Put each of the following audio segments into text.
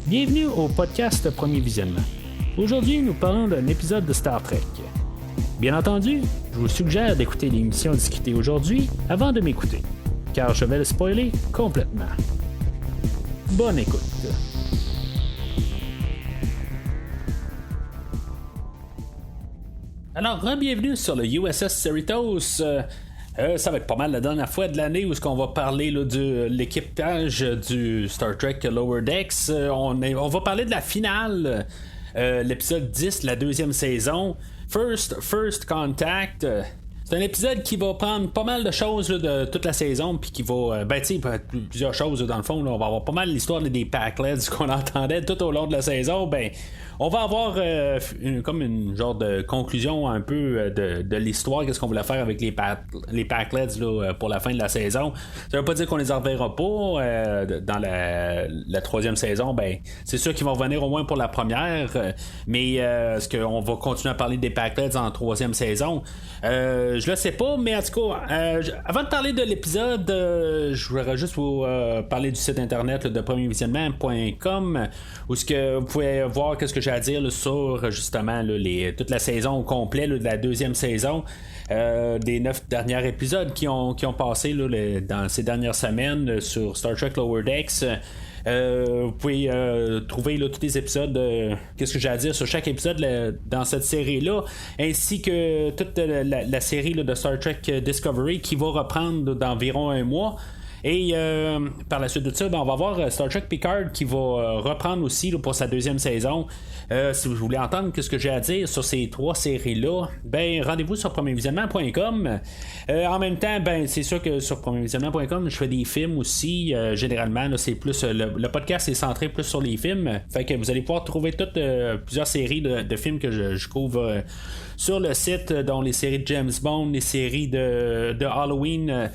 Bienvenue au podcast Premier Visionnement. Aujourd'hui, nous parlons d'un épisode de Star Trek. Bien entendu, je vous suggère d'écouter l'émission discutée aujourd'hui avant de m'écouter, car je vais le spoiler complètement. Bonne écoute. Alors, bienvenue sur le USS Cerritos. Ça va être pas mal la dernière fois de l'année où on va parler là, de l'équipage du Star Trek Lower Decks. On va parler de la finale, l'épisode 10 de la deuxième saison, First Contact. C'est un épisode qui va prendre pas mal de choses là, de toute la saison, puis qui va, plusieurs choses dans le fond. Là, on va avoir pas mal l'histoire des Packlets qu'on entendait tout au long de la saison. On va avoir comme une genre de conclusion un peu de l'histoire, qu'est-ce qu'on voulait faire avec les Packlets là, pour la fin de la saison. Ça veut pas dire qu'on les reverra pas dans la troisième saison. C'est sûr qu'ils vont revenir au moins pour la première, mais est-ce qu'on va continuer à parler des Packlets en troisième saison? Je le sais pas, mais en tout cas, avant de parler de l'épisode, je voudrais juste vous parler du site internet là, de premiervisionnement.com, où ce que vous pouvez voir qu'est-ce que j'ai à dire là, sur justement là, toute la saison au complet là, de la deuxième saison, des 9 derniers épisodes qui ont passé là, dans ces dernières semaines sur Star Trek Lower Decks. Vous pouvez trouver là, tous les épisodes, qu'est-ce que j'ai à dire sur chaque épisode dans cette série-là, ainsi que toute la série là, de Star Trek Discovery qui va reprendre d'environ un mois. Et par la suite de ça, on va voir Star Trek Picard qui va reprendre aussi là, pour sa deuxième saison. Si vous voulez entendre ce que j'ai à dire sur ces trois séries-là, rendez-vous sur premiervisionnement.com. En même temps, c'est sûr que sur premiervisionnement.com, je fais des films aussi. Généralement, là, c'est plus le podcast est centré plus sur les films. Fait que vous allez pouvoir trouver toutes plusieurs séries de films que je couvre sur le site, dont les séries de James Bond, les séries de Halloween,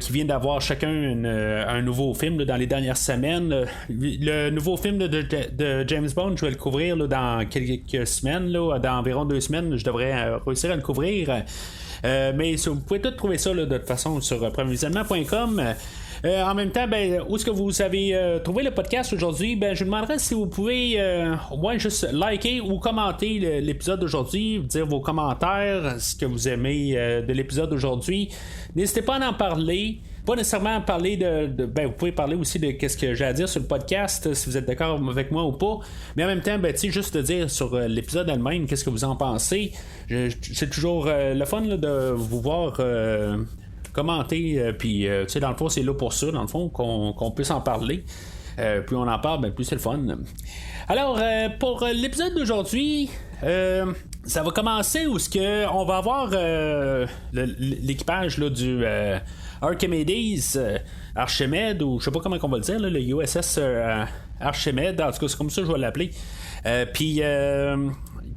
qui viennent d'avoir chacun un nouveau film là, dans les dernières semaines. Le nouveau film de James Bond, je vais le couvrir là, dans quelques semaines, là, dans environ 2 semaines, je devrais réussir à le couvrir. Mais vous pouvez tout trouver ça là, de toute façon sur premiervisionnement.com. En même temps, où est-ce que vous avez trouvé le podcast aujourd'hui? Je vous demanderais si vous pouvez au moins juste liker ou commenter l'épisode d'aujourd'hui, dire vos commentaires, ce que vous aimez de l'épisode d'aujourd'hui. N'hésitez pas à en parler. Pas nécessairement parler vous pouvez parler aussi de qu'est-ce que j'ai à dire sur le podcast, si vous êtes d'accord avec moi ou pas, mais en même temps, juste de dire sur l'épisode elle-même, qu'est-ce que vous en pensez. C'est toujours le fun là, de vous voir commenter, puis dans le fond, c'est là pour ça, dans le fond, qu'on puisse en parler. Plus on en parle, plus c'est le fun. Alors, pour l'épisode d'aujourd'hui, ça va commencer où on va avoir l'équipage là, du Archimedes, Archimède, ou je sais pas comment on va le dire, là, le USS Archimède, en tout cas c'est comme ça que je vais l'appeler. Puis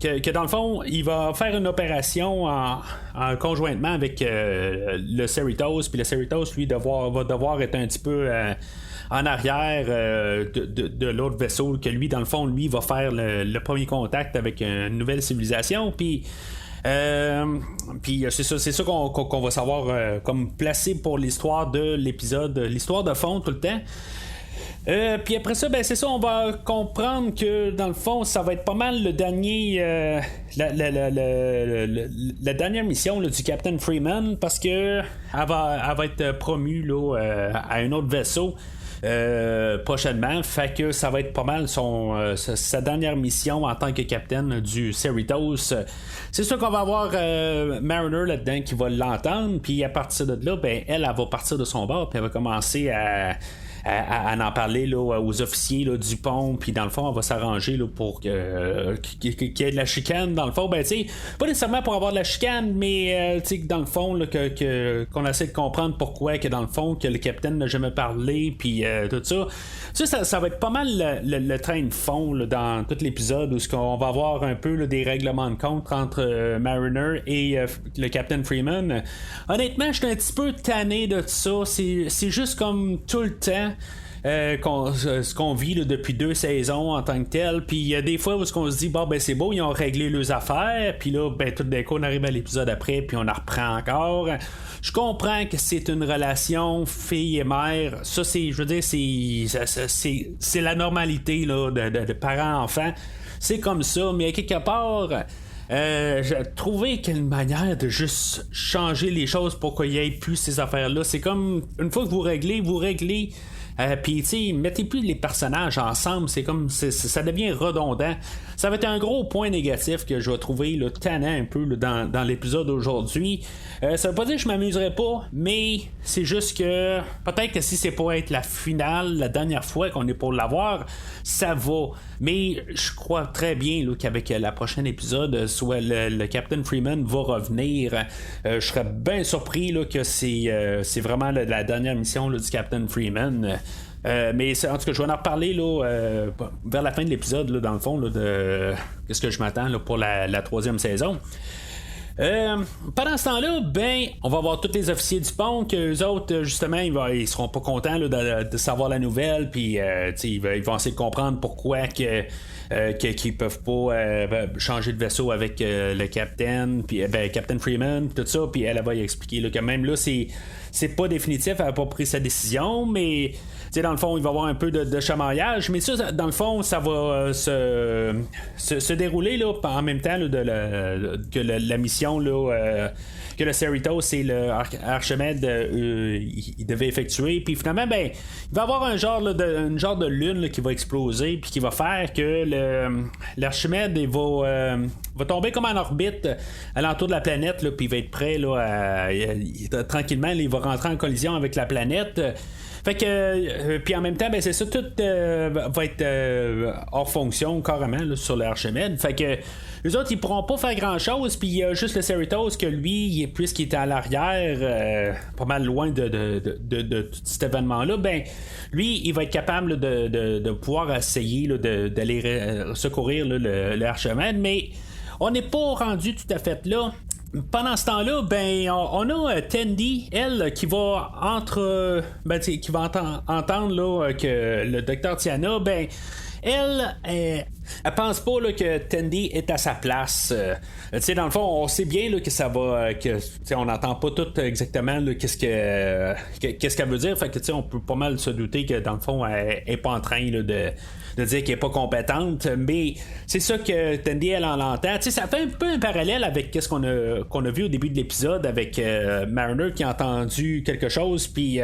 que dans le fond, il va faire une opération en conjointement avec le Cerritos, puis le Cerritos, lui, va devoir être un petit peu en arrière de l'autre vaisseau, que lui, dans le fond, lui, va faire le premier contact avec une nouvelle civilisation, puis c'est ça qu'on va savoir comme placé pour l'histoire de l'épisode, l'histoire de fond tout le temps. Puis après ça, c'est ça, on va comprendre que dans le fond, ça va être pas mal le dernier la dernière mission là, du Captain Freeman, parce que elle va être promue là, à un autre vaisseau prochainement, fait que ça va être pas mal sa dernière mission en tant que capitaine du Cerritos. C'est sûr qu'on va avoir Mariner là-dedans qui va l'entendre, puis à partir de là, elle va partir de son bord, puis elle va commencer à en parler là, aux officiers là, du pont, puis dans le fond on va s'arranger là, pour qu'il y ait de la chicane dans le fond, pas nécessairement pour avoir de la chicane, mais dans le fond là, qu'on essaie de comprendre pourquoi que dans le fond que le capitaine n'a jamais parlé, puis tout ça va être pas mal le train de fond là, dans tout l'épisode, où on va avoir un peu là, des règlements de compte entre Mariner et le Captain Freeman. Honnêtement, je suis un petit peu tanné de ça. C'est juste comme tout le temps ce qu'on vit là, depuis 2 saisons en tant que tel. Puis il y a des fois où on se dit bon ben c'est beau, ils ont réglé leurs affaires, puis là ben tout d'un coup on arrive à l'épisode après puis on en reprend encore. Je comprends que c'est une relation fille et mère, ça c'est, je veux dire, c'est la normalité là, de parents-enfants, c'est comme ça, mais quelque part j'ai trouvé qu'une manière de juste changer les choses pour qu'il y ait plus ces affaires-là. C'est comme une fois que vous réglez. Puis, tu sais, mettez plus les personnages ensemble, c'est comme ça devient redondant. Ça va être un gros point négatif que je vais trouver là, tannant un peu là, dans l'épisode d'aujourd'hui. Ça veut pas dire que je m'amuserai pas, mais c'est juste que peut-être que si c'est pour être la finale, la dernière fois qu'on est pour l'avoir, ça va. Mais je crois très bien là, qu'avec la prochaine épisode, soit le Captain Freeman va revenir. Je serais bien surpris là, que c'est vraiment la dernière mission là, du Captain Freeman. Mais en tout cas, je vais en reparler là, vers la fin de l'épisode, là, dans le fond, là, de qu'est-ce que je m'attends là, pour la 3e saison. Pendant ce temps-là, ben, on va voir tous les officiers du pont, qu'eux autres, justement, ils seront pas contents là, de savoir la nouvelle, puis ils vont essayer de comprendre pourquoi qu'ils peuvent pas changer de vaisseau avec le capitaine, puis Captain Freeman, tout ça, puis elle va y expliquer là, que même là, c'est pas définitif, elle a pas pris sa décision, mais dans le fond, il va y avoir un peu de chamaillage, mais ça, dans le fond, ça va se dérouler là, en même temps là, que la mission là, que le Cerritos et le Archimède il devait effectuer. Puis finalement, ben, il va y avoir une genre de lune là, qui va exploser, puis qui va faire que l'Archimède il va tomber comme en orbite alentour de la planète, puis il va être prêt là, tranquillement, il va rentrer en collision avec la planète. Fait que, puis en même temps, ben c'est ça, tout va être hors fonction carrément là, sur l'Archimède. Fait que les autres, ils pourront pas faire grand chose. Puis il y a juste le Cerritos que lui, puisqu'il est à l'arrière, pas mal loin de tout cet événement-là, ben lui, il va être capable là, de pouvoir essayer là, d'aller secourir là, l'Archimède. Mais on n'est pas rendu tout à fait là. Pendant ce temps-là, ben, on a Tendi, elle, qui va qui va entendre là, que le docteur Tiana, ben, elle pense pas là, que Tendi est à sa place. Dans le fond, on sait bien là, que ça va. On n'entend pas tout exactement là, qu'est-ce qu'elle veut dire. Fait que on peut pas mal se douter que dans le fond, elle est pas en train là, de dire qu'elle est pas compétente, mais c'est ça que Tendi elle en entend. Ça fait un peu un parallèle avec ce qu'on a vu au début de l'épisode avec Mariner qui a entendu quelque chose puis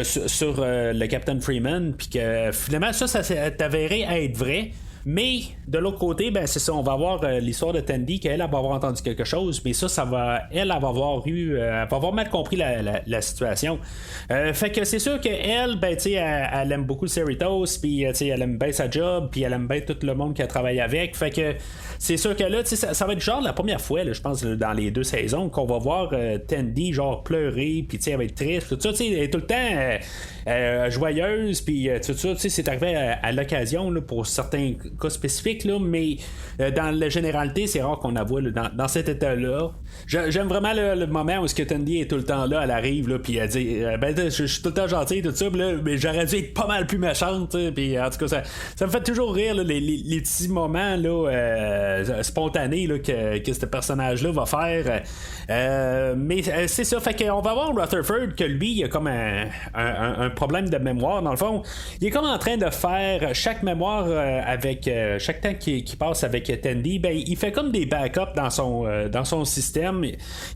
sur le Captain Freeman, puis que finalement ça s'est avéré être vrai. Mais de l'autre côté, ben c'est ça, on va avoir l'histoire de Tendi qu'elle va avoir entendu quelque chose, mais ça elle va avoir mal compris la situation. Fait que c'est sûr qu'elle, ben tu sais, elle aime beaucoup le Cerritos, puis tu sais, elle aime bien sa job, puis elle aime bien tout le monde qu'elle travaille avec. Fait que c'est sûr que là, tu sais, ça va être genre la première fois, là, je pense, dans les 2 saisons, qu'on va voir Tendi genre pleurer, puis tu sais, elle va être triste, tout ça, tu sais, elle est tout le temps joyeuse, puis tout ça, tu sais, c'est arrivé à l'occasion là, pour certains cas spécifiques, là, mais dans la généralité, c'est rare qu'on la voit là, dans cet état-là. J'aime vraiment le moment où Tendi est tout le temps là, elle arrive, là, puis elle dit je suis tout le temps gentil, tout ça, là, mais j'aurais dû être pas mal plus méchante, puis en tout cas, ça me fait toujours rire là, les petits moments là, spontanés là, que ce personnage-là va faire. Mais c'est ça, fait qu'on va voir Rutherford que lui, il a comme un problème de mémoire, dans le fond. Il est comme en train de faire chaque mémoire avec chaque temps qu'il passe avec Tendi, ben il fait comme des backups dans son système.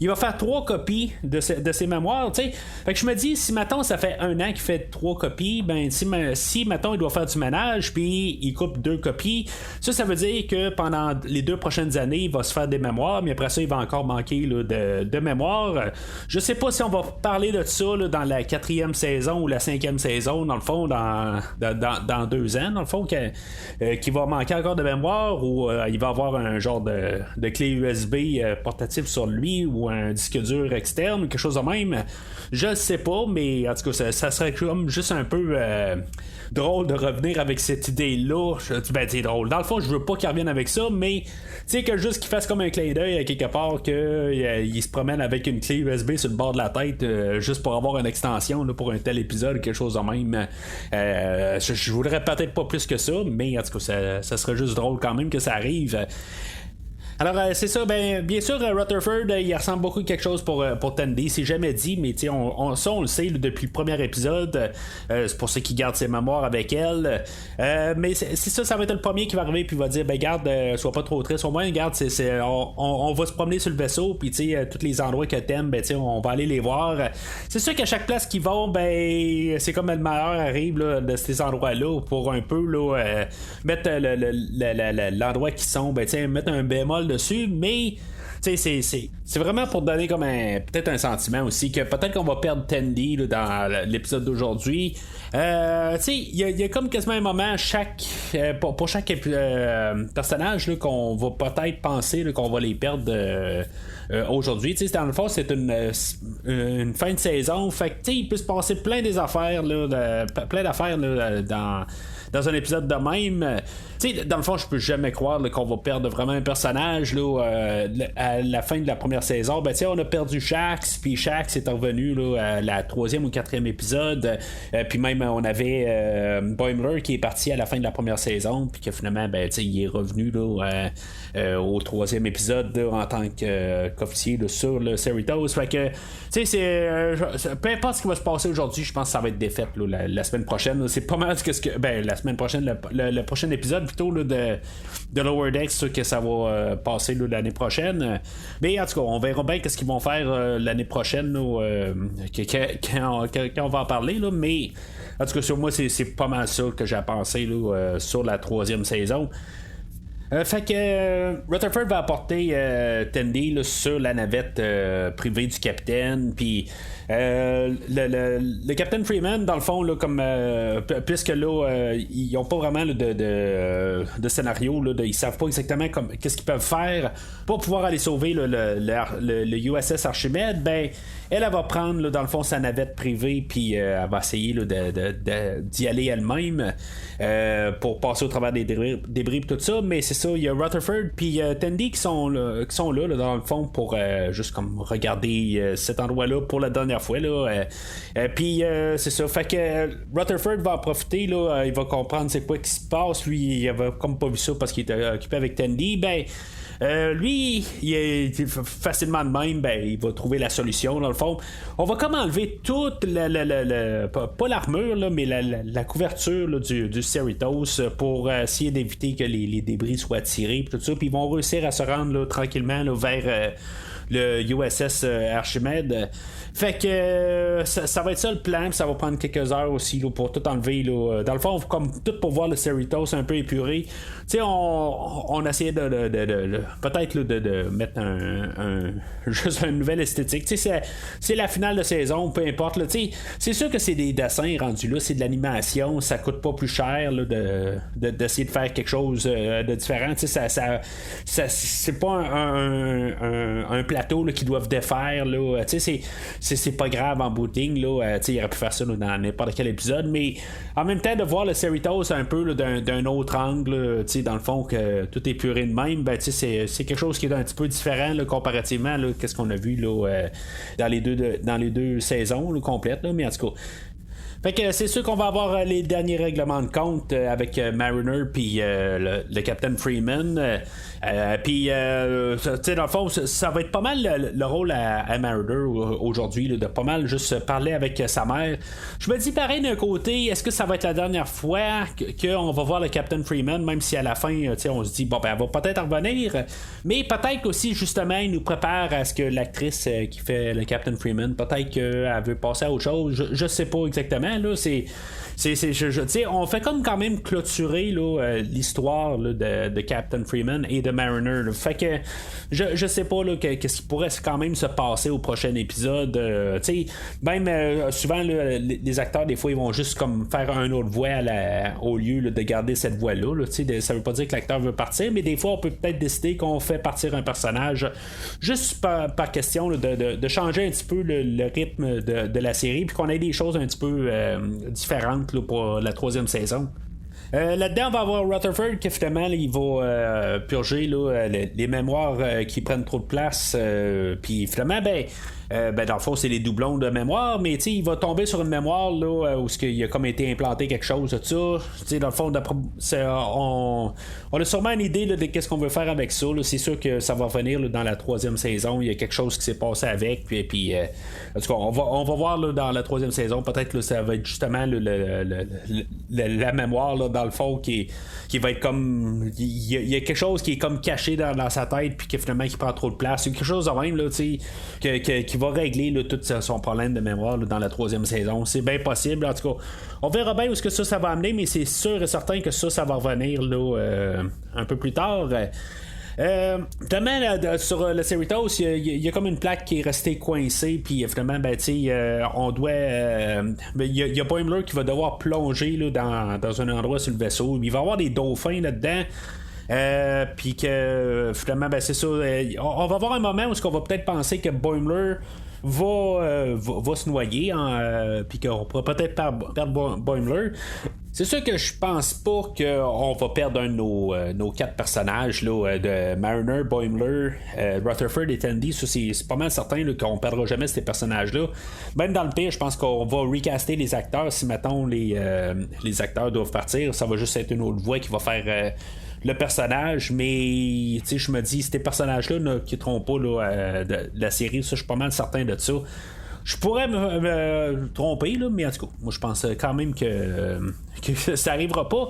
Il va faire 3 copies de ses mémoires, tu sais. Fait que je me dis, si mettons ça fait 1 an qu'il fait 3 copies, ben si mettons il doit faire du ménage puis il coupe 2 copies, ça veut dire que pendant les 2 prochaines années il va se faire des mémoires, mais après ça il va encore manquer là, de mémoire. Je sais pas si on va parler de ça là, dans la 4e saison ou la 5e saison, dans le fond, dans 2 ans, dans le fond, qui qu'il va manquer encore de mémoire ou il va avoir un genre de clé USB portative sur lui ou un disque dur externe ou quelque chose de même. Je sais pas, mais en tout cas, ça serait comme juste un peu drôle de revenir avec cette idée-là. Ben, c'est drôle. Dans le fond, je veux pas qu'il revienne avec ça, mais tu sais, que juste qu'il fasse comme un clin d'œil à quelque part, qu'il se promène avec une clé USB sur le bord de la tête, juste pour avoir une extension là, pour un tel épisode, quelque chose de même. Je voudrais peut-être pas plus que ça, mais en tout cas, ça serait juste drôle quand même que ça arrive. Alors, c'est ça, bien sûr, Rutherford, il ressemble beaucoup à quelque chose pour Tandy, c'est jamais dit, mais on le sait là, depuis le premier épisode, c'est pour ça qu'il garde ses mémoires avec elle. Mais c'est ça va être le premier qui va arriver, puis il va dire, garde, sois pas trop triste, au moins, garde, on va se promener sur le vaisseau, puis tous les endroits que t'aimes, on va aller les voir. C'est sûr qu'à chaque place qu'ils vont, c'est comme le malheur arrive là, de ces endroits-là, pour un peu là, mettre l'endroit qu'ils sont, mettre un bémol dessus, mais c'est vraiment pour donner comme peut-être un sentiment aussi que peut-être qu'on va perdre Tandy là, dans l'épisode d'aujourd'hui. Il y a comme quasiment un moment pour chaque personnage là, qu'on va peut-être penser là, qu'on va les perdre aujourd'hui. Dans le fond, c'est une fin de saison, fait que il peut se passer plein des affaires là, plein d'affaires là, dans un épisode de même. Dans le fond, je peux jamais croire là, qu'on va perdre vraiment un personnage là, à la fin de la première saison. On a perdu Shax, puis Shax est revenu là, à la 3e ou 4e épisode. Puis même on avait Boimler qui est parti à la fin de la première saison, puis que finalement il est revenu là, au 3e épisode là, en tant qu'officier là, sur le Cerritos. Fait que peu importe ce qui va se passer aujourd'hui, je pense que ça va être défaite là, la semaine prochaine là. C'est pas mal la semaine prochaine, le prochain épisode plutôt là, de Lower Decks que ça va passer là, l'année prochaine. Mais en tout cas, on verra bien qu'est-ce qu'ils vont faire l'année prochaine là, quand on va en parler là. Mais en tout cas, sur moi, c'est pas mal ça que j'ai pensé là, sur la 3e saison. Fait que Rutherford va apporter Tandy là, sur la navette privée du capitaine, puis le Captain Freeman, dans le fond, là, comme puisque là, ils n'ont pas vraiment là, de scénario, là, ils savent pas exactement qu'est-ce qu'ils peuvent faire pour pouvoir aller sauver là, le USS Archimède, elle va prendre là, dans le fond sa navette privée, puis elle va essayer là, d'y aller elle-même pour passer au travers des débris tout ça. Mais c'est ça, il y a Rutherford puis Tandy qui sont là, dans le fond pour juste comme regarder cet endroit-là pour la dernière fois là. Puis c'est ça, fait que Rutherford va en profiter là, il va comprendre c'est quoi qui se passe. Lui, il avait comme pas vu ça parce qu'il était occupé avec Tandy. Lui, il est facilement de même, il va trouver la solution dans le fond. On va comme enlever toute pas l'armure là, mais la couverture là, du Cerritos pour essayer d'éviter que les débris soient tirés, tout ça. Puis ils vont réussir à se rendre là, tranquillement là, vers le USS Archimède. Fait que ça va être ça le plan, puis ça va prendre quelques heures aussi là, pour tout enlever là. Dans le fond, comme tout pour voir le Cerritos un peu épuré. On essayait de peut-être là, de mettre juste une nouvelle esthétique. C'est la finale de saison, peu importe là, c'est sûr que c'est des dessins rendus là, c'est de l'animation, ça coûte pas plus cher là, d'essayer de faire quelque chose de différent. C'est pas un plateau là, qu'ils doivent défaire là. C'est pas grave en bout de ligne là. Il aurait pu faire ça là, dans n'importe quel épisode, mais en même temps de voir le Cerritos un peu là, d'un autre angle là, dans le fond que tout est puré de même, c'est quelque chose qui est un petit peu différent là, comparativement là, qu'est-ce qu'on a vu là, dans les deux saisons là, complètes là, mais en tout cas. Fait que c'est sûr qu'on va avoir les derniers règlements de compte avec Mariner puis le Captain Freeman. Puis, dans le fond, ça va être pas mal le rôle à Mariner aujourd'hui, là, de pas mal juste parler avec sa mère. Je me dis pareil d'un côté, est-ce que ça va être la dernière fois qu'on va voir le Captain Freeman, même si à la fin, on se dit, elle va peut-être revenir, mais peut-être aussi, justement, il nous prépare à ce que l'actrice qui fait le Captain Freeman, peut-être qu'elle veut passer à autre chose, je sais pas exactement. justement, là, on fait comme quand même clôturer là, l'histoire là, de Captain Freeman et de Mariner. Là. Fait que je sais pas là, qu'est-ce qui pourrait quand même se passer au prochain épisode. Même souvent là, les acteurs des fois ils vont juste comme faire un autre voix au lieu là, de garder cette voix-là. Là, ça veut pas dire que l'acteur veut partir, mais des fois on peut peut-être décider qu'on fait partir un personnage juste par question là, de changer un petit peu le rythme de la série, puis qu'on ait des choses un petit peu différentes là, pour la 3e saison. Là-dedans, on va avoir Rutherford qui finalement il va purger là, les mémoires qui prennent trop de place. Puis finalement, dans le fond, c'est les doublons de mémoire, mais il va tomber sur une mémoire là, où il a comme été implanté quelque chose de ça. Dans le fond, on a sûrement une idée là, de qu'est-ce qu'on veut faire avec ça. Là. C'est sûr que ça va revenir là, dans la 3e saison. Il y a quelque chose qui s'est passé avec. Puis en tout cas, on va voir là, dans la 3e saison, peut-être là, ça va être justement la mémoire là, dans le fond qui va être comme il y a quelque chose qui est comme caché dans sa tête puis qui finalement qui prend trop de place. Il y a quelque chose de même là, qui va régler là, tout son problème de mémoire là, dans la 3e saison. C'est bien possible. En tout cas, on verra bien où est-ce que ça va amener, mais c'est sûr et certain que ça va revenir là, un peu plus tard. Finalement, sur le Cerritos, il y a comme une plaque qui est restée coincée, puis finalement, on doit. Il y a Boimler qui va devoir plonger là, dans un endroit sur le vaisseau. Il va y avoir des dauphins là-dedans. Puis que finalement, c'est ça. On va avoir un moment où on va peut-être penser que Boimler va se noyer, puis qu'on pourra peut-être perdre Boimler. C'est sûr que je pense pas qu'on va perdre un de nos 4 personnages là, de Mariner, Boimler, Rutherford et Tandy. Ça, c'est pas mal certain là, qu'on perdra jamais ces personnages-là. Même dans le pire, je pense qu'on va recaster les acteurs. Si mettons les acteurs doivent partir, ça va juste être une autre voix qui va faire le personnage, mais je me dis, ces personnages-là ne quitteront pas là, de la série. Ça, je suis pas mal certain de ça. Je pourrais me tromper, là, mais en tout cas, moi je pense quand même que ça arrivera pas.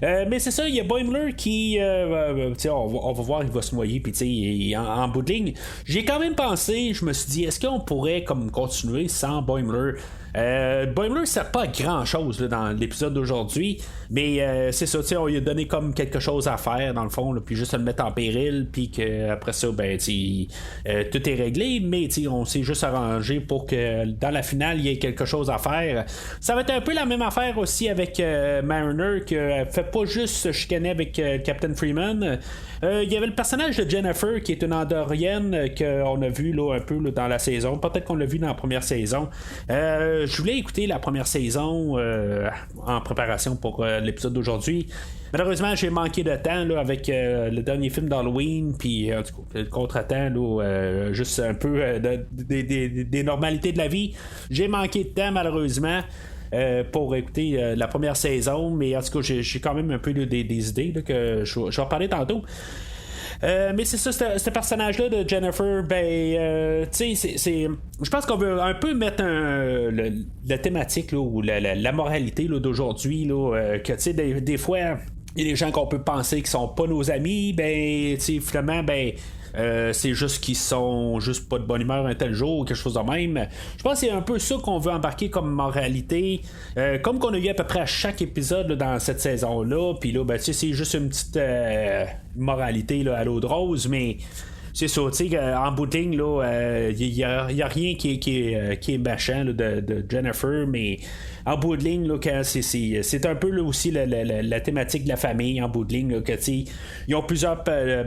Mais c'est ça, il y a Boimler qui, on va voir, il va se noyer, puis en bout de ligne, j'ai quand même pensé, je me suis dit, est-ce qu'on pourrait comme continuer sans Boimler? Boimler sert pas à grand chose là, dans l'épisode d'aujourd'hui, mais c'est ça, on lui a donné comme quelque chose à faire dans le fond, là, puis juste à le mettre en péril, puis qu'après ça, tout est réglé, mais on s'est juste arrangé pour que dans la finale il y ait quelque chose à faire. Ça va être un peu la même affaire aussi avec Mariner, qui fait pas juste se chicaner avec Captain Freeman. Il y avait le personnage de Jennifer qui est une Andorienne qu'on a vu là, un peu là, dans la saison. Peut-être qu'on l'a vu dans la première saison. Je voulais écouter la première saison en préparation pour l'épisode d'aujourd'hui. Malheureusement, j'ai manqué de temps là, avec le dernier film d'Halloween, puis en tout cas, le contre-temps, là, juste un peu des normalités de la vie. J'ai manqué de temps, malheureusement. Pour écouter la première saison, mais en tout cas j'ai quand même un peu des idées là, que je vais en parler tantôt. Mais c'est ça, ce personnage-là de Jennifer, je pense qu'on veut un peu mettre la thématique là, ou la moralité là, d'aujourd'hui, là, que tu sais, des fois, il y a des gens qu'on peut penser qui sont pas nos amis, finalement, c'est juste qu'ils sont juste pas de bonne humeur un tel jour ou quelque chose de même. Je pense que c'est un peu ça qu'on veut embarquer comme moralité, comme qu'on a eu à peu près à chaque épisode là, dans cette saison-là. Puis là, c'est juste une petite moralité là, à l'eau de rose, mais c'est ça, tu sais, en bout de ligne, il n'y a rien qui est méchant là, de Jennifer, mais en bout de ligne, là, c'est un peu là, aussi la thématique de la famille, en bout de ligne, là, que ils ont plusieurs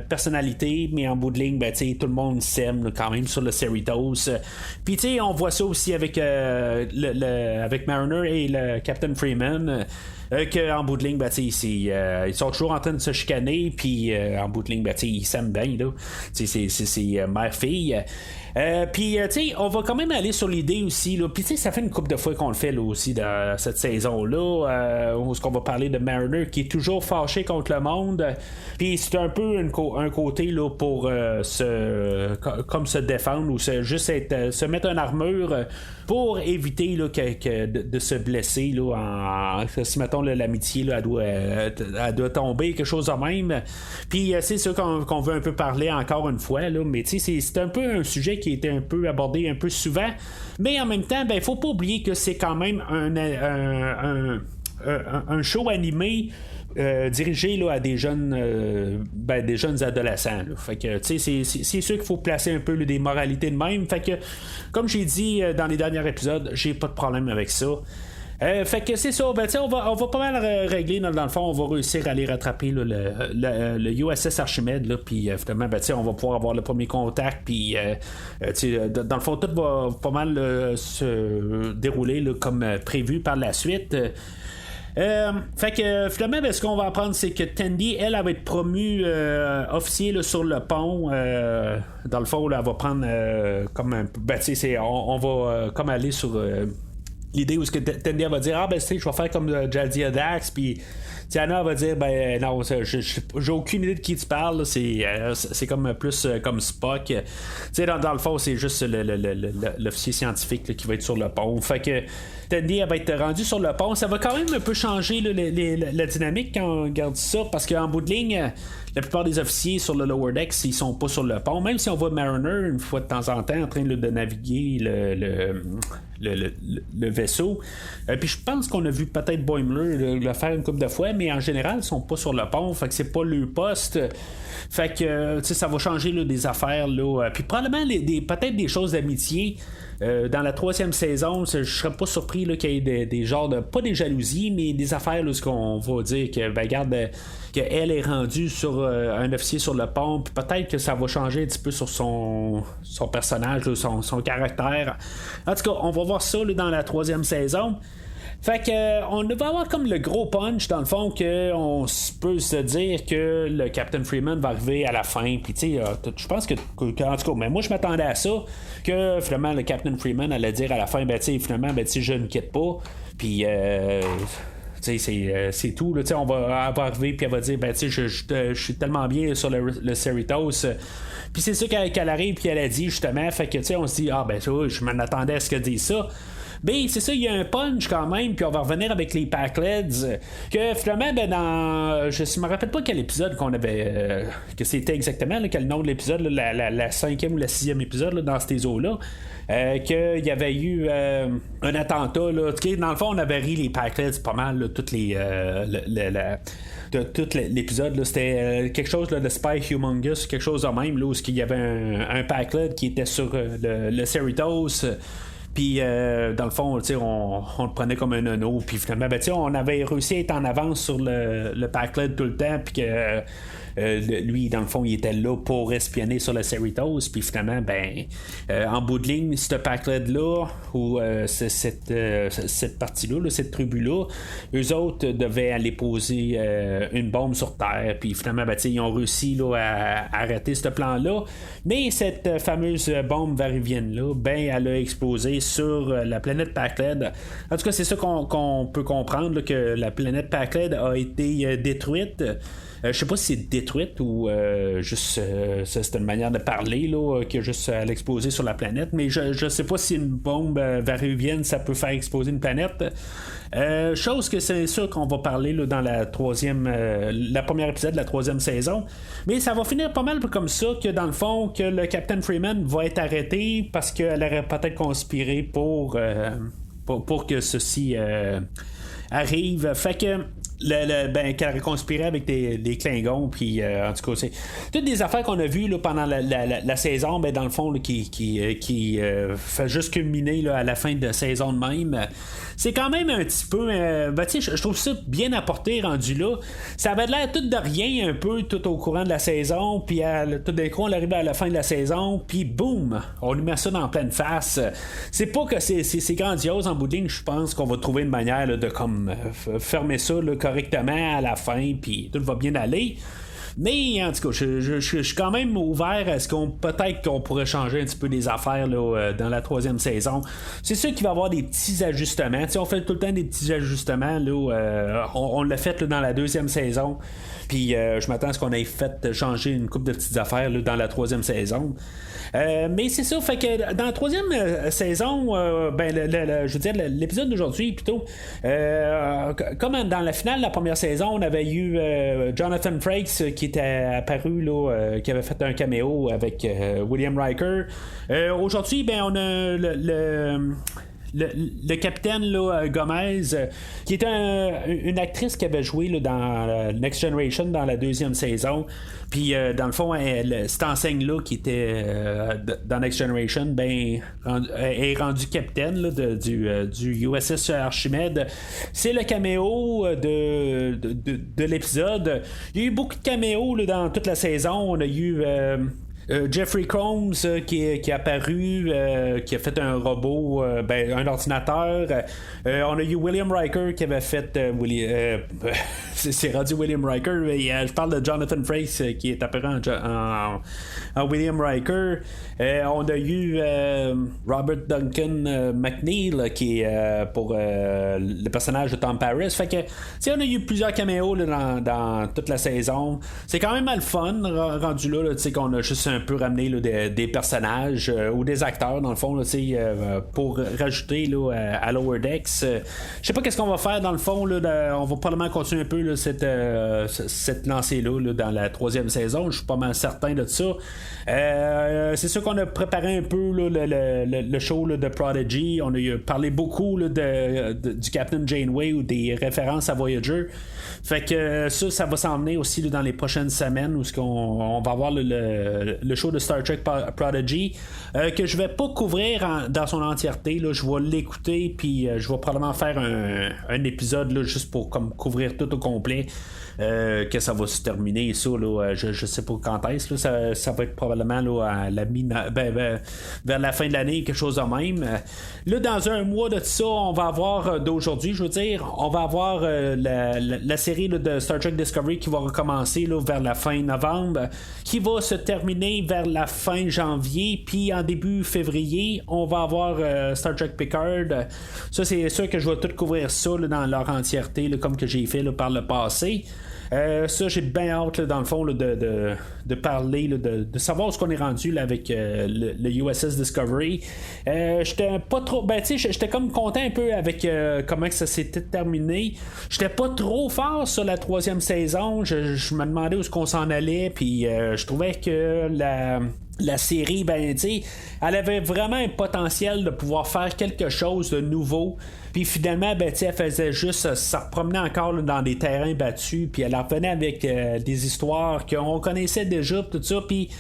personnalités, mais en bout de ligne, tout le monde s'aime là, quand même sur le Cerritos. Puis on voit ça aussi avec avec Mariner et le Captain Freeman. Qu'en bout de ligne, ils sont toujours en train de se chicaner, puis en bout de ligne, ils s'aiment bien, là. C'est mère-fille. Puis, on va quand même aller sur l'idée aussi, là. Puis, ça fait une couple de fois qu'on le fait, là, aussi, dans cette saison-là, où on va parler de Mariner qui est toujours fâché contre le monde. Puis, c'est un peu un côté, là, pour se défendre ou se mettre une armure pour éviter, là, de se blesser, là, si, mettons, l'amitié, là, elle doit tomber, quelque chose de même. Puis, c'est ça qu'on veut un peu parler encore une fois, là. Mais, c'est un peu un sujet qui qui a été un peu abordé un peu souvent. Mais en même temps, il faut pas oublier que c'est quand même un show animé dirigé là, à des jeunes adolescents. Là. Fait que c'est sûr qu'il faut placer un peu là, des moralités de même. Fait que comme j'ai dit dans les derniers épisodes, j'ai pas de problème avec ça. Fait que c'est ça, on va pas mal régler dans le fond, on va réussir à aller rattraper là, le USS Archimède, là, puis finalement on va pouvoir avoir le premier contact, puis dans le fond tout va pas mal se dérouler là, comme prévu par la suite. Fait que finalement, ce qu'on va apprendre, c'est que Tandy, elle va être promue officier là, sur le pont. Dans le fond, là, elle va prendre comme un peu. On va comme aller sur l'idée où ce que Tandy va dire je vais faire comme Jadzia Dax, puis Tiana va dire non, j'ai aucune idée de qui tu parles, c'est comme plus comme Spock. Dans le fond, c'est juste l'officier scientifique là, qui va être sur le pont. Fait que Tandy va être rendue sur le pont. Ça va quand même un peu changer là, la dynamique quand on regarde ça, parce qu'en bout de ligne, la plupart des officiers sur le Lower Decks, ils sont pas sur le pont, même si on voit Mariner une fois de temps en temps en train de naviguer le vaisseau. Puis je pense qu'on a vu peut-être Boimler le faire une couple de fois, mais en général, ils sont pas sur le pont, fait que c'est pas le poste. Fait que ça va changer là, des affaires là. Puis probablement peut-être des choses d'amitié. Dans la 3e saison, je serais pas surpris là, qu'il y ait des genres de, pas des jalousies, mais des affaires là, ce qu'on va dire que regarde qu'elle est rendue sur un officier sur le pont, puis peut-être que ça va changer un petit peu sur son personnage, là, son caractère. En tout cas, on va voir ça là, dans la 3e saison. Fait que on va avoir comme le gros punch dans le fond que on peut se dire que le Captain Freeman va arriver à la fin, puis tu sais je pense que en tout cas mais moi je m'attendais à ça, que finalement le Captain Freeman allait dire à la fin finalement je ne quitte pas, puis c'est tout là, on va arriver puis elle va dire je suis tellement bien sur le Cerritos. Puis c'est ça qu'elle arrive puis elle a dit justement, fait que on se dit je m'en attendais à ce qu'elle dise ça. Ben, c'est ça, il y a un punch quand même, puis on va revenir avec les Pakleds. Que finalement, je me rappelle pas quel épisode qu'on avait. Que c'était exactement, là, quel nom de l'épisode, là, la 5e ou la 6e épisode là, dans ces eaux-là. Qu'il y avait eu un attentat, là. Dans le fond, on avait ri les Pakleds pas mal, là, toutes les. De tout l'épisode, là, c'était quelque chose là, de Spy Humongous, quelque chose de même, là, où il y avait un Pakled qui était sur le Cerritos. Puis, dans le fond, on le prenait comme un anneau. Puis, finalement, on avait réussi à être en avance sur le Pakled tout le temps. Puis que lui, dans le fond, il était là pour espionner sur le Cerritos. Puis, finalement, en bout de ligne, ce Pakled-là, ou cette partie-là, là, cette tribu-là, eux autres devaient aller poser une bombe sur Terre. Puis, finalement, ils ont réussi là, à arrêter ce plan-là. Mais cette fameuse bombe varivienne-là, elle a explosé sur la planète Pakled. En tout cas, c'est ça qu'on peut comprendre, là, que la planète Pakled a été détruite. Je sais pas si c'est détruite ou juste c'est une manière de parler là, que juste à l'exploser sur la planète, mais je sais pas si une bombe varivienne ça peut faire exploser une planète. Chose que c'est sûr qu'on va parler là, dans la première épisode de la 3e saison, mais ça va finir pas mal comme ça, que dans le fond que le Captain Freeman va être arrêté parce qu'elle aurait peut-être conspiré pour que ceci arrive. Fait que qu'elle aurait conspiré avec des Klingons, puis en tout cas c'est toutes des affaires qu'on a vues là, pendant la saison, dans le fond là, qui fait juste culminer là, à la fin de saison de même. C'est quand même un petit peu je trouve ça bien apporté rendu là. Ça avait l'air tout de rien un peu tout au courant de la saison, puis tout d'un coup on arrive à la fin de la saison, puis boum, on lui met ça dans pleine face. C'est pas que c'est grandiose en bout de ligne. Je pense qu'on va trouver une manière là, de comme fermer ça là, correctement à la fin, puis tout va bien aller. Mais en tout cas, je suis quand même ouvert à ce peut-être qu'on pourrait changer un petit peu des affaires là, dans la 3e saison. C'est sûr qu'il va y avoir des petits ajustements. On fait tout le temps des petits ajustements. Là, on l'a fait là, dans la 2e saison. Puis je m'attends à ce qu'on ait fait changer une couple de petites affaires là, dans la 3e saison. Mais c'est ça, fait que dans la 3e saison, je veux dire, l'épisode d'aujourd'hui plutôt, comme dans la finale de la première saison, on avait eu Jonathan Frakes qui qui était apparu, là, qui avait fait un caméo avec William Riker. Aujourd'hui, ben, on a le capitaine là, Gomez, qui est une actrice qui avait joué là, dans Next Generation dans la deuxième saison. Puis dans le fond, cette enseigne-là qui était dans Next Generation, ben, est rendue capitaine là, du USS Archimède. C'est le caméo de l'épisode. Il y a eu beaucoup de caméos là, dans toute la saison. On a eu Jeffrey Combs qui est apparu, qui a fait un robot, un ordinateur. On a eu William Riker qui avait fait c'est rendu William Riker, mais je parle de Jonathan Frakes qui est apparu en William Riker. On a eu Robert Duncan McNeil qui est pour le personnage de Tom Paris. Fait que on a eu plusieurs caméos là, dans toute la saison. C'est quand même mal fun rendu là, qu'on a juste un peu ramené là, des personnages ou des acteurs dans le fond là, pour rajouter là, à Lower Decks. Je sais pas qu'est-ce qu'on va faire dans le fond là, on va probablement continuer un peu là, cette lancée là, dans la 3e saison. Je suis pas mal certain de ça. C'est sûr qu'on a préparé un peu là, le show là, de Prodigy. On a parlé beaucoup là, du Captain Janeway ou des références à Voyager. Fait que ça va s'emmener aussi là, dans les prochaines semaines où on va avoir le show de Star Trek Prodigy que je vais pas couvrir dans son entièreté là. Je vais l'écouter puis je vais probablement faire un épisode là, juste pour comme couvrir tout au complet. Que ça va se terminer ça là, je sais pas quand est-ce là, ça va être probablement là, à la vers la fin de l'année, quelque chose de même. Là dans un mois de ça on va avoir d'aujourd'hui, je veux dire, on va avoir la série là, de Star Trek Discovery qui va recommencer là, vers la fin novembre, qui va se terminer vers la fin janvier, puis en début février on va avoir Star Trek Picard. Ça c'est sûr que je vais tout couvrir ça là, dans leur entièreté là, comme que j'ai fait là, par le passé. Ça j'ai bien hâte là, dans le fond là, de parler là, de savoir où ce qu'on est rendu là, avec le USS Discovery. J'étais pas trop j'étais comme content un peu avec comment que ça s'était terminé. J'étais pas trop fort sur la 3e saison. Je me demandais où est-ce qu'on s'en allait, puis je trouvais que la série, elle avait vraiment un potentiel de pouvoir faire quelque chose de nouveau. Puis finalement, elle faisait juste ça repromenait encore là, dans des terrains battus. Puis elle revenait avec des histoires qu'on connaissait déjà, tout ça. Puis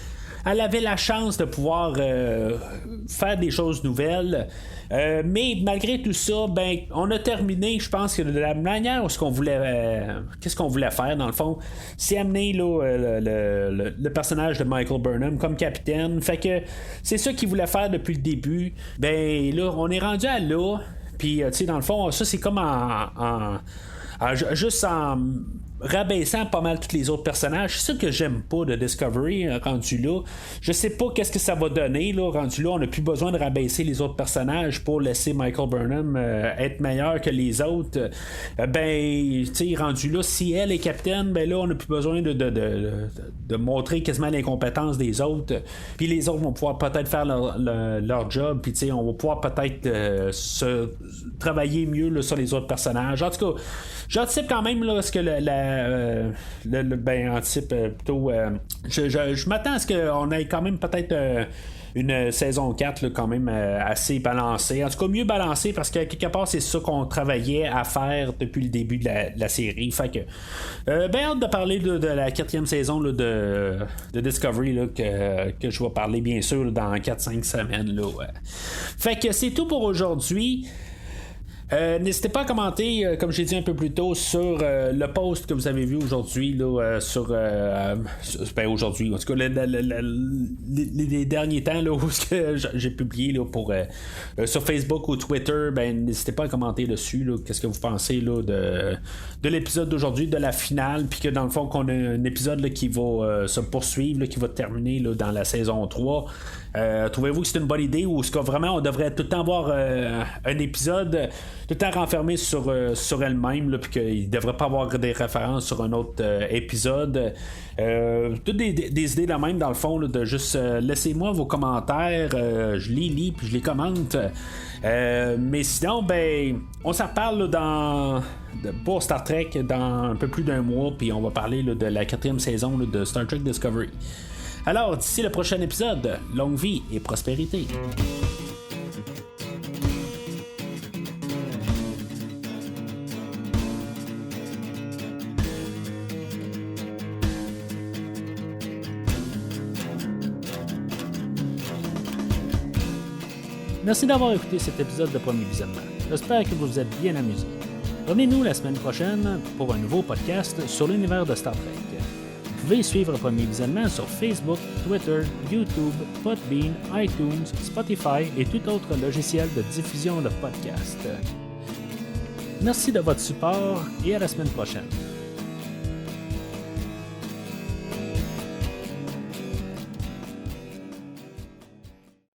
elle avait la chance de pouvoir faire des choses nouvelles. Mais malgré tout ça, on a terminé, je pense que de la manière où qu'est-ce qu'on voulait faire dans le fond, c'est amener là, le personnage de Michael Burnham comme capitaine. Fait que c'est ça qu'il voulait faire depuis le début. Là, on est rendu à là. Puis, tu sais, dans le fond, ça c'est comme juste en rabaissant pas mal tous les autres personnages. C'est ça que j'aime pas de Discovery rendu là. Je sais pas qu'est-ce que ça va donner là, rendu là. On n'a plus besoin de rabaisser les autres personnages pour laisser Michael Burnham être meilleur que les autres. Tu sais, rendu là, si elle est capitaine, là on n'a plus besoin de montrer quasiment l'incompétence des autres. Puis les autres vont pouvoir peut-être faire leur job. Puis tu sais, on va pouvoir peut-être se travailler mieux là, sur les autres personnages. En tout cas, j'anticipe quand même là, ce que anticipe plutôt. Je m'attends à ce qu'on ait quand même peut-être une saison 4 là, quand même assez balancée. En tout cas, mieux balancée parce que quelque part, c'est ça qu'on travaillait à faire depuis le début de la série. Fait que hâte de parler de la 4e saison là, de Discovery là, que je vais parler bien sûr là, dans 4-5 semaines. Là, ouais. Fait que c'est tout pour aujourd'hui. N'hésitez pas à commenter, comme j'ai dit un peu plus tôt, sur le post que vous avez vu aujourd'hui là, sur aujourd'hui, en tout cas les derniers temps là, où j'ai publié là, pour sur Facebook ou Twitter. N'hésitez pas à commenter dessus là, qu'est-ce que vous pensez là, de l'épisode d'aujourd'hui, de la finale, puis que dans le fond qu'on a un épisode là, qui va se poursuivre là, qui va terminer là, dans la saison 3. Trouvez-vous que c'est une bonne idée ou est-ce que vraiment on devrait tout le temps avoir un épisode tout le temps renfermé sur elle-même puis qu'il ne devrait pas avoir des références sur un autre épisode? Toutes des idées de même dans le fond là, de juste laissez-moi vos commentaires, je les lis puis je les commente. Mais sinon on s'en reparle là, pour Star Trek dans un peu plus d'un mois, puis on va parler là, de la 4e saison là, de Star Trek Discovery. Alors, d'ici le prochain épisode, longue vie et prospérité. Merci d'avoir écouté cet épisode de Premier Visionnement. J'espère que vous vous êtes bien amusés. Revenez-nous la semaine prochaine pour un nouveau podcast sur l'univers de Star Trek. Vous pouvez suivre Premier Visionnement sur Facebook, Twitter, YouTube, Podbean, iTunes, Spotify et tout autre logiciel de diffusion de podcasts. Merci de votre support et à la semaine prochaine.